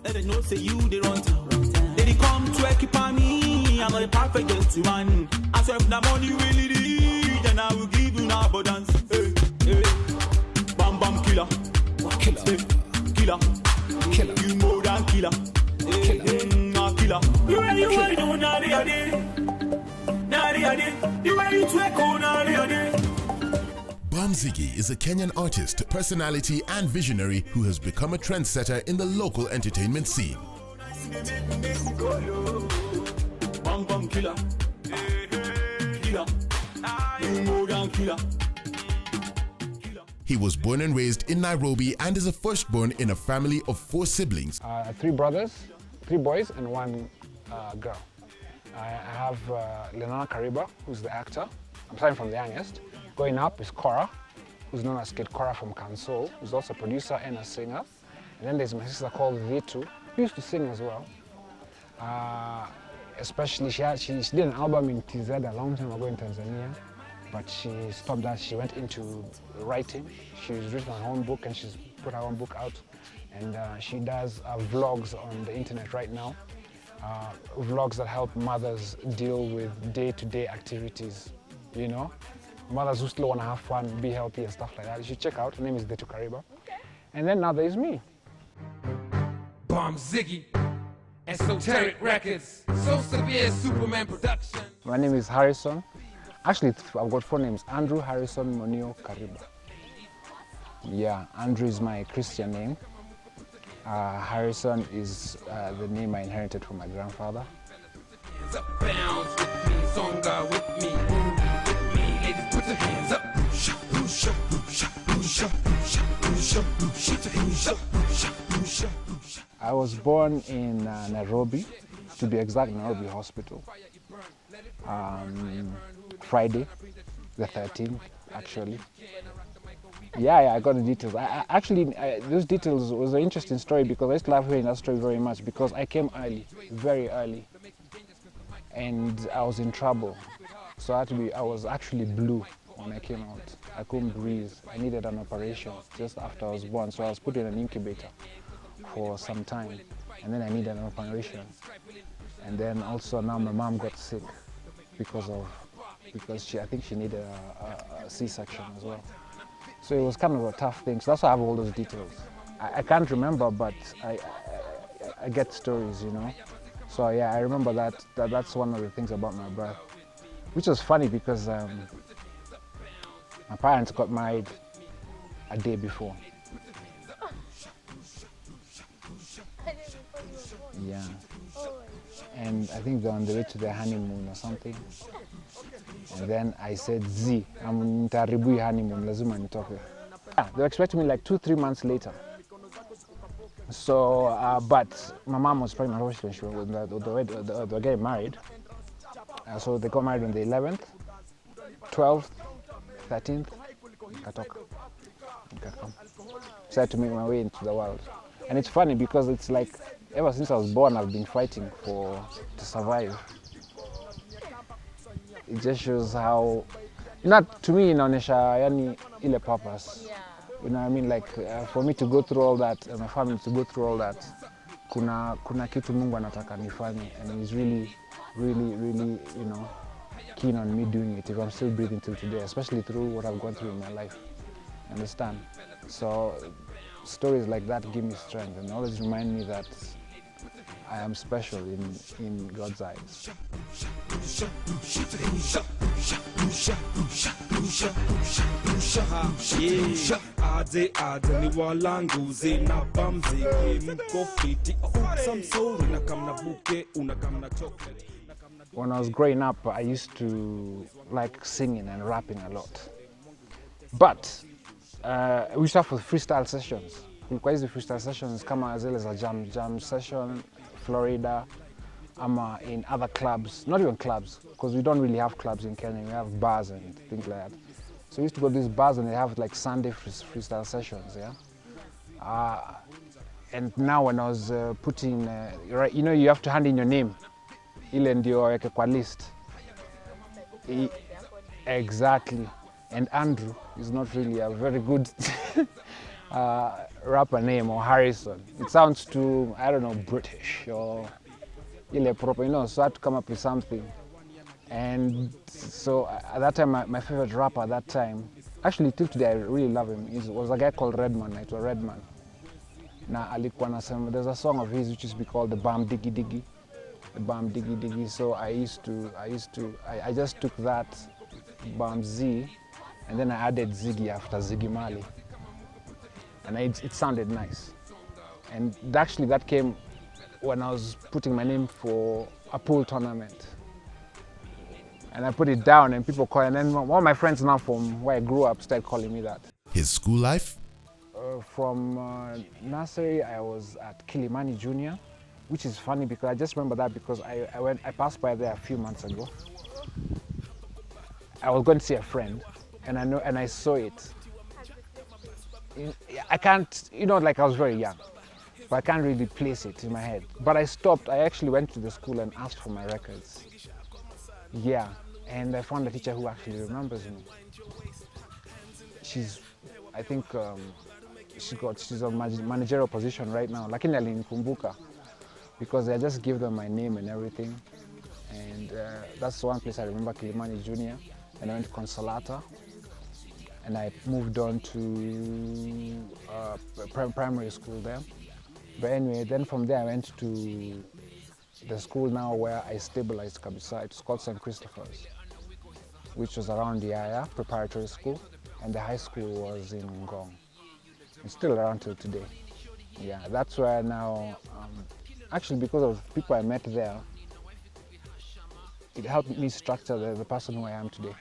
Let them know say you they run town. They come to equip me. I'm not the perfect gentleman. I swear if the money really need, then I will give you no abundance. Hey, hey. Bam bam killer. Killer. Hey, killer. Killer. You more than killer. Hey, hey, nah, killer. You ready, you want to do now the other. Now the other. You ready to echo now the other. Bamzigi is a Kenyan artist, personality and visionary who has become a trendsetter in the local entertainment scene. He was born and raised in Nairobi and is a firstborn in a family of 4 siblings. 3 brothers, 3 boys and 1 girl. I have Lenana Kariba, who's the actor. I'm starting from the youngest. Going up is Cora, who's known as Kid Cora from Kansol, who's also a producer and a singer. And then there's my sister called Vitu, who used to sing as well. Especially, she did an album in TZ a long time ago in Tanzania, but she stopped that. She went into writing. She's written her own book and she's put her own book out. And she does vlogs on the internet right now. Vlogs that help mothers deal with day-to-day activities, you know? Mothers who still want to have fun, be healthy and stuff like that. You should check out. Her name is Vitu Kariba. And then now there's me. Bamzigi, Esoteric Records, So Severe Superman Production. My name is Harrison. Actually, I've got 4 names. Andrew, Harrison, Monio, Kariba. Yeah, Andrew is my Christian name. Harrison is the name I inherited from my grandfather. Hands up, bounce with me, songa with me, with me. Ladies, put your hands up. I was born in Nairobi, to be exact, Nairobi Hospital. Friday, the 13th, actually. Yeah, I got the details. Those details was an interesting story because I used to love hearing that story very much because I came early, very early, and I was in trouble. So I was actually blue when I came out. I couldn't breathe. I needed an operation just after I was born, so I was put in an incubator for some time, and then I needed an operation. And then also now my mom got sick because I think she needed a C-section as well. So it was kind of a tough thing. So that's why I have all those details. I can't remember, but I get stories, you know. So yeah, I remember that's one of the things about my birth, which was funny because my parents got married a day before. Yeah. And I think they're on the way to their honeymoon or something. And then I said, Z, I'm nitaribu honeymoon, lazima nitoke. Yeah, they were expecting me like 2-3 months later. So, but my mom was pregnant when they were getting married. So they got married on the 11th, 12th, 13th, Katoka. So I had to make my way into the world. And it's funny because it's like, ever since I was born, I've been fighting to survive. It just shows how, to me, inaonesha yani ile purpose. Yeah. You know what I mean? Like for me to go through all that, and my family to go through all that, kuna kitu Mungu anataka nifanye, and he's really, you know, keen on me doing it if I'm still breathing till today, especially through what I've gone through in my life. Understand? So stories like that give me strength and always remind me that I am special in God's eyes. When I was growing up, I used to like singing and rapping a lot. But we used to have freestyle sessions. Kwa hizi freestyle sessions kama zile za jam session, Florida, in other clubs, not even clubs, because we don't really have clubs in Kenya, we have bars and things like that. So we used to go to these bars and they have like Sunday freestyle sessions, yeah? And now when I was putting, right, you know, you have to hand in your name, ile ndio weke kwa list. Exactly. And Andrew is not really a very good rapper name or Harrison. It sounds too, I don't know, British or ile proper, you know, so I had to come up with something. And so at that time, my favorite rapper at that time, actually till today I really love him, was a guy called Redman, it was Redman. Na alikuwa nasema, there's a song of his which is called the Bamzigi. The Bamzigi. So I just took that Bamzigi and then I added Ziggy after Ziggy Marley. And it sounded nice. And actually that came when I was putting my name for a pool tournament. And I put it down and people call, and then all my friends now from where I grew up started calling me that. His school life? From nursery, I was at Kilimani Junior, which is funny because I just remember that because I passed by there a few months ago. I was going to see a friend, and I saw it. I can't, you know, like I was very young, but I can't really place it in my head. But I stopped. I actually went to the school and asked for my records. Yeah, and I found a teacher who actually remembers me. I think she's a managerial position right now. Lakini alinikumbuka because I just gave them my name and everything. And that's one place I remember, Kilimani Junior. And I went to Consolata. And I moved on to primary school there. But anyway, then from there I went to the school now where I stabilized Kabisa. It's called St. Christopher's, which was around the Yaya Preparatory School. And the high school was in Ngong. It's still around till today. Yeah, that's where now, actually because of people I met there, it helped me structure the person who I am today.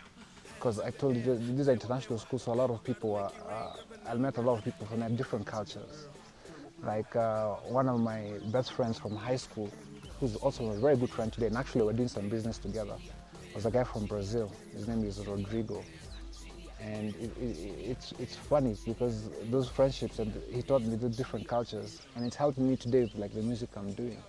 Because I told you, these are international schools, so a lot of people I met a lot of people from different cultures. Like one of my best friends from high school, who's also a very good friend today, and actually we're doing some business together, was a guy from Brazil. His name is Rodrigo. And it's funny because those friendships, and he taught me the different cultures, and it's helped me today with like the music I'm doing.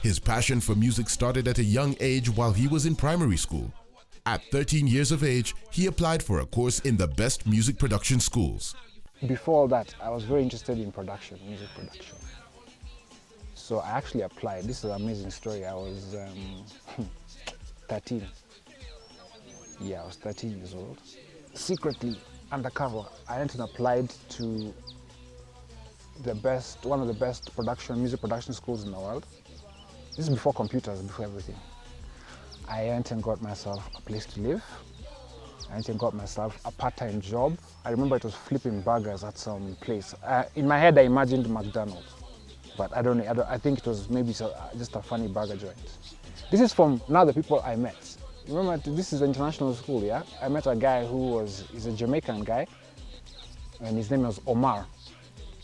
His passion for music started at a young age while he was in primary school. At 13 years of age, he applied for a course in the best music production schools. Before that, I was very interested in production, music production. So I actually applied. This is an amazing story. I was 13. Yeah, I was 13 years old. Secretly, undercover, I went and applied to one of the best music production schools in the world. This is before computers, before everything. I went and got myself a place to live. I went and got myself a part-time job. I remember it was flipping burgers at some place. In my head, I imagined McDonald's, but I don't know. I think it was maybe just a funny burger joint. This is from now the people I met. Remember, this is an international school, yeah? I met a guy he's a Jamaican guy, and his name was Omar.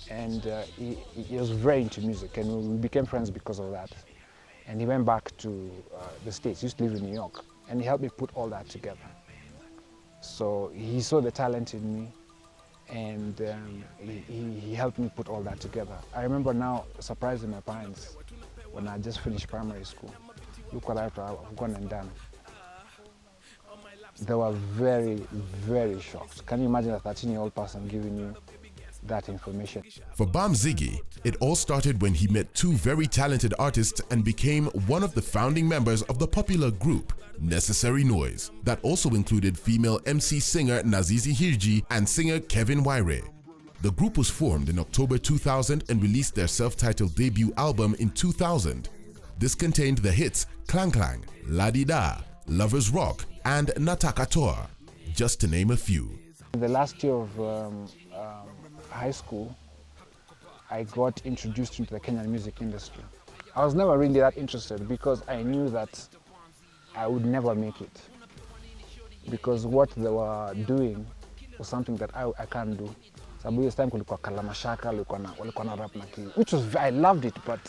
And he was very into music, and we became friends because of that. And he went back to the States. He used to live in New York, and he helped me put all that together. So he saw the talent in me, and he helped me put all that together. I remember now surprising my parents when I just finished primary school. Look what I've gone and done. They were very, very shocked. Can you imagine a 13-year-old person giving you that information? For Bamzigi, it all started when he met two very talented artists and became one of the founding members of the popular group Necessary Noise, that also included female MC singer Nazizi Hirji and singer Kevin Waire. The group was formed in October 2000 and released their self-titled debut album in 2000. This contained the hits Clang Clang, La Di Da, Lovers Rock, and Nataka Tor, just to name a few. In the last year of high school, I got introduced into the Kenyan music industry. I was never really that interested because I knew that I would never make it, because what they were doing was something that I can't do. Sababu this time kulikuwa kalamashaka, walikuwa na rap na ki, which was, I loved it, but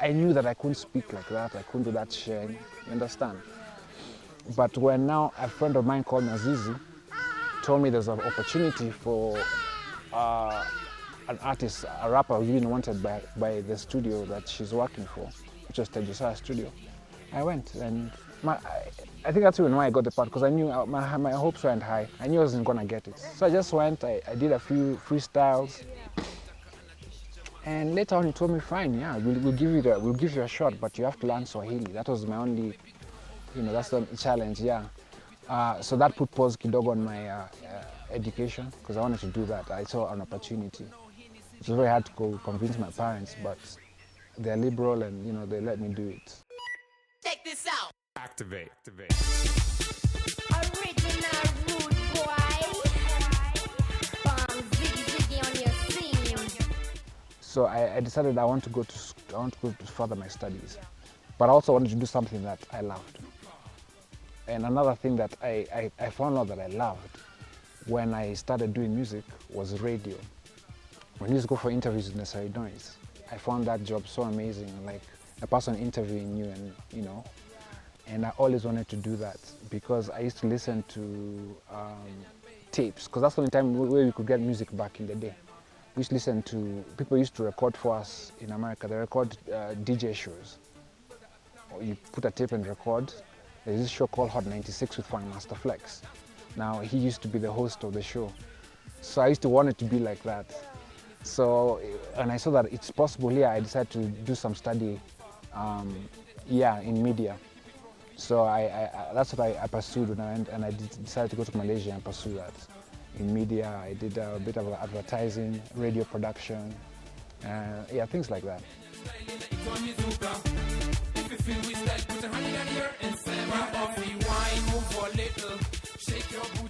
I knew that I couldn't speak like that, I couldn't do that sharing, you understand? But when now a friend of mine called Nazizi told me there's an opportunity for an artist, a rapper who's been wanted by the studio that she's working for, which was Tejusara Studio. I went, and I think that's even why I got the part, because I knew my hopes weren't high. I knew I wasn't gonna get it. So I just went, I did a few freestyles, and later on he told me, fine, yeah, we'll give you a shot, but you have to learn Swahili. That was my only, that's the challenge, yeah. So that put pause kidogo on my education, because I wanted to do that. I saw an opportunity. It was very hard to convince my parents, but they're liberal and they let me do it. Check this out. Activate. Original rude boy. Bamzigi on your scene. So I decided I want to go to further my studies, but I also wanted to do something that I loved. And another thing that I found out that I loved when I started doing music was radio. When you used to go for interviews with Necessary Noise, I found that job so amazing, like a person interviewing you, and I always wanted to do that because I used to listen to tapes, because that's the only time where we could get music back in the day. We used to listen to, people used to record for us in America. They record DJ shows. Or you put a tape and record. There's this show called Hot 96 with Fine Master Flex. Now, he used to be the host of the show. So I used to want it to be like that. So, and I saw that it's possible here, I decided to do some study, in media. So that's what I pursued when I went, and I decided to go to Malaysia and pursue that. In media, I did a bit of advertising, radio production, things like that. If you feel we style, put your hand in the air and say, "Wine, move for a little, shake your booty."